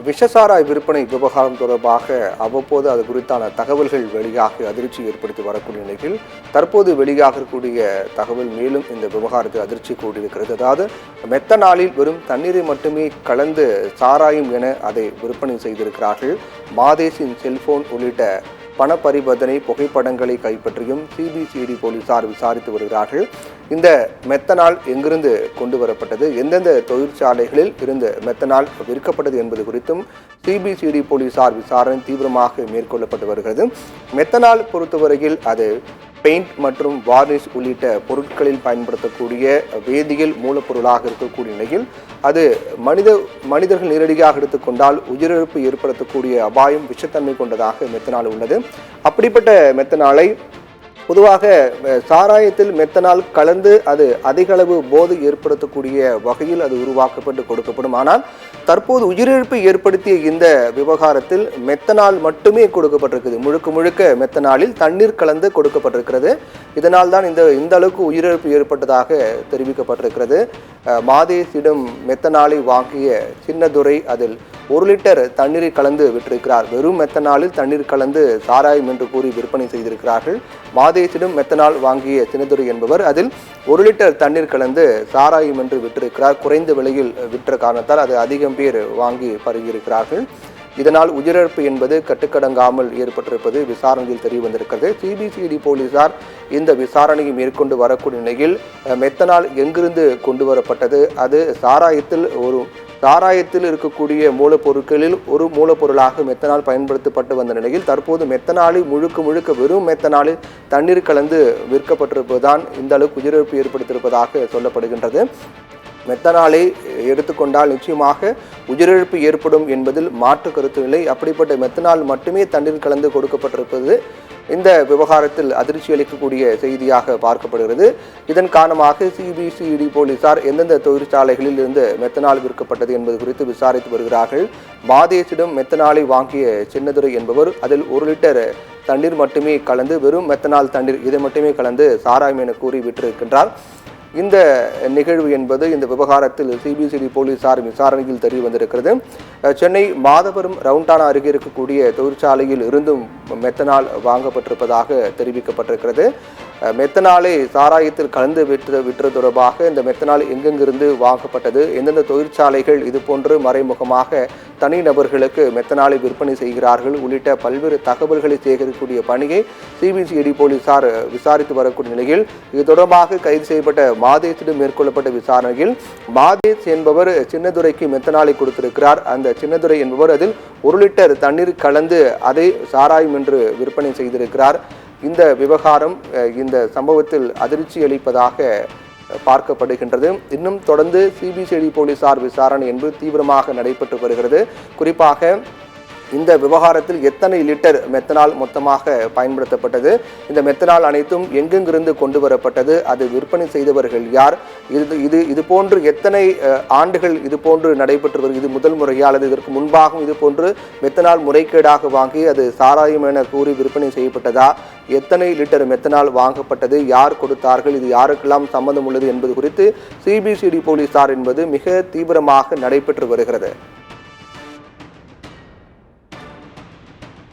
விஷசாராய் விற்பனை விவகாரம் தொடர்பாக அவ்வப்போது அது குறித்தான தகவல்கள் வெளியாகி அதிர்ச்சி ஏற்படுத்தி வரக்கூடிய நிலையில் தற்போது வெளியாகக்கூடிய தகவல் மேலும் இந்த விவகாரத்தில் அதிர்ச்சி கூடியிருக்கிறது. அதாவது மெத்தனாலில் வெறும் தண்ணீரை மட்டுமே கலந்து சாராயம் என அதை விற்பனை செய்திருக்கிறார்கள். மாதேஷின் செல்போன் உள்ளிட்ட பண பரிவர்த்தனை புகைப்படங்களை கைப்பற்றியும் சிபிசிஐடி போலீசார் விசாரித்து வருகிறார்கள். இந்த மெத்தனால் எங்கிருந்து கொண்டு வரப்பட்டது, எந்தெந்த தொழிற்சாலைகளில் இருந்து மெத்தனால் விற்கப்பட்டது என்பது குறித்தும் சிபிசிஐடி போலீசார் விசாரணை தீவிரமாக மேற்கொள்ளப்பட்டு வருகிறது. மெத்தனால் பொறுத்தவரையில் அது பெயிண்ட் மற்றும் வார்னிஷ் உள்ளிட்ட பொருட்களில் பயன்படுத்தக்கூடிய வேதியியல் மூலப்பொருளாக இருக்கக்கூடிய நிலையில் அது மனிதர்கள் நேரடியாக எடுத்துக்கொண்டால் உயிரிழப்பு ஏற்படுத்தக்கூடிய அபாயம் விஷத்தன்மை கொண்டதாக மெத்தனால் உள்ளது. அப்படிப்பட்ட மெத்தனாலை பொதுவாக சாராயத்தில் மெத்தனால் கலந்து அது அதிக அளவு போதை ஏற்படுத்தக்கூடிய வகையில் அது உருவாக்கப்பட்டு கொடுக்கப்படும். ஆனால் தற்போது உயிரிழப்பு ஏற்படுத்திய இந்த விவகாரத்தில் மெத்தனால் மட்டுமே கொடுக்கப்பட்டிருக்குது. முழுக்க முழுக்க மெத்தனாலில் தண்ணீர் கலந்து கொடுக்கப்பட்டிருக்கிறது. இதனால் தான் இந்த அளவுக்கு உயிரிழப்பு ஏற்பட்டதாக தெரிவிக்கப்பட்டிருக்கிறது. மாதேஷிடம் மெத்தனாலை வாங்கிய சின்னதுரை அதில் 1 லிட்டர் தண்ணீரை கலந்து விட்டிருக்கிறார். வெறும் மெத்தனாலில் தண்ணீர் கலந்து சாராயம் என்று கூறி விற்பனை செய்திருக்கிறார்கள். மாதேஷிடம் மெத்தனால் வாங்கிய சின்னதுரை என்பவர் அதில் 1 லிட்டர் தண்ணீர் கலந்து சாராயம் என்று விட்டிருக்கிறார். குறைந்த விலையில் விற்ற காரணத்தால் அது அதிகம் பேர் வாங்கி பருகியிருக்கிறார்கள். இதனால் உயிரிழப்பு என்பது கட்டுக்கடங்காமல் ஏற்பட்டிருப்பது விசாரணையில் தெரிய வந்திருக்கிறது. சிபிசிஐடி போலீசார் இந்த விசாரணையை மேற்கொண்டு வரக்கூடிய நிலையில் மெத்தனால் எங்கிருந்து கொண்டு வரப்பட்டது, அது சாராயத்தில் இருக்கக்கூடிய மூலப்பொருட்களில் ஒரு மூலப்பொருளாக மெத்தனால் பயன்படுத்தப்பட்டு வந்த நிலையில் தற்போது மெத்தனாலை முழுக்க வெறும் மெத்தனாலில் தண்ணீர் கலந்து விற்கப்பட்டிருப்பதுதான் இந்த அளவுக்கு உயிரிழப்பு ஏற்படுத்தியிருப்பதாக சொல்லப்படுகின்றது. மெத்தனாலை எடுத்துக்கொண்டால் நிச்சயமாக உயிரிழப்பு ஏற்படும் என்பதில் மாற்று கருத்து இல்லை. அப்படிப்பட்ட மெத்தனால் மட்டுமே தண்ணீர் கலந்து கொடுக்கப்பட்டிருப்பது இந்த விவகாரத்தில் அதிர்ச்சி அளிக்கக்கூடிய செய்தியாக பார்க்கப்படுகிறது. இதன் காரணமாக சிபிசிஐடி போலீசார் எந்தெந்த தொழிற்சாலைகளில் இருந்து மெத்தனால் விற்கப்பட்டது என்பது குறித்து விசாரித்து வருகிறார்கள். மாதேஷிடம் மெத்தனாலை வாங்கிய சின்னதுரை என்பவர் அதில் 1 லிட்டர் தண்ணீர் மட்டுமே கலந்து வெறும் மெத்தனால் தண்ணீர் இதை மட்டுமே கலந்து சாராயம் என கூறி விட்டிருக்கின்றார். இந்த நிகழ்வு என்பது இந்த விவகாரத்தில் சிபிசிஐடி போலீசார் விசாரணையில் தெரிய வந்திருக்கிறது. சென்னை மாதவரம் ரவுண்டானா அருகே இருக்கக்கூடிய தொழிற்சாலையில் இருந்தும் மெத்தனால் வாங்கப்பட்டிருப்பதாக தெரிவிக்கப்பட்டிருக்கிறது. மெத்தனாலை சாராயத்தில் கலந்து விற்று தொடர்பாக இந்த மெத்தனால் எங்கெங்கிருந்து வாங்கப்பட்டது, எந்தெந்த தொழிற்சாலைகள் இதுபோன்று மறைமுகமாக தனிநபர்களுக்கு மெத்தனாலை விற்பனை செய்கிறார்கள் உள்ளிட்ட பல்வேறு தகவல்களை சேகரிக்கக்கூடிய பணியை சிபிசிஐடி போலீசார் விசாரித்து வரக்கூடிய நிலையில் இது தொடர்பாக கைது செய்யப்பட்ட மாதேஷிடம் மேற்கொள்ளப்பட்ட விசாரணையில் மாதேஷ் என்பவர் சின்னதுரைக்கு மெத்தனாலை கொடுத்திருக்கிறார். அந்த சின்னதுரை என்பவர் அதில் 1 லிட்டர் தண்ணீர் கலந்து அதை சாராயம் என்று விற்பனை செய்திருக்கிறார். இந்த விவகாரம் இந்த சம்பவத்தில் அதிர்ச்சி அளிப்பதாக பார்க்கப்படுகின்றது. இன்னும் தொடர்ந்து சிபிசிஐடி போலீசார் விசாரணை என்பது தீவிரமாக நடைபெற்று வருகிறது. குறிப்பாக இந்த விவகாரத்தில் எத்தனை லிட்டர் மெத்தனால் மொத்தமாக பயன்படுத்தப்பட்டது, இந்த மெத்தனால் அனைத்தும் எங்கெங்கிருந்து கொண்டு வரப்பட்டது, அது விற்பனை செய்தவர்கள் யார், இது போன்று எத்தனை ஆண்டுகள் இது போன்று நடைபெற்று வருகிறது, இது முதல் முறையா அல்லது இதற்கு முன்பாகவும் இது போன்று மெத்தனால் முறைகேடாக வாங்கி அது சாராயம் என கூறி விற்பனை செய்யப்பட்டதா, எத்தனை லிட்டர் மெத்தனால் வாங்கப்பட்டது, யார் கொடுத்தார்கள், இது யாருக்கெல்லாம் சம்பந்தம் உள்ளது என்பது குறித்து சிபிசிஐடி போலீசார் என்பது மிக தீவிரமாக நடைபெற்று வருகிறது.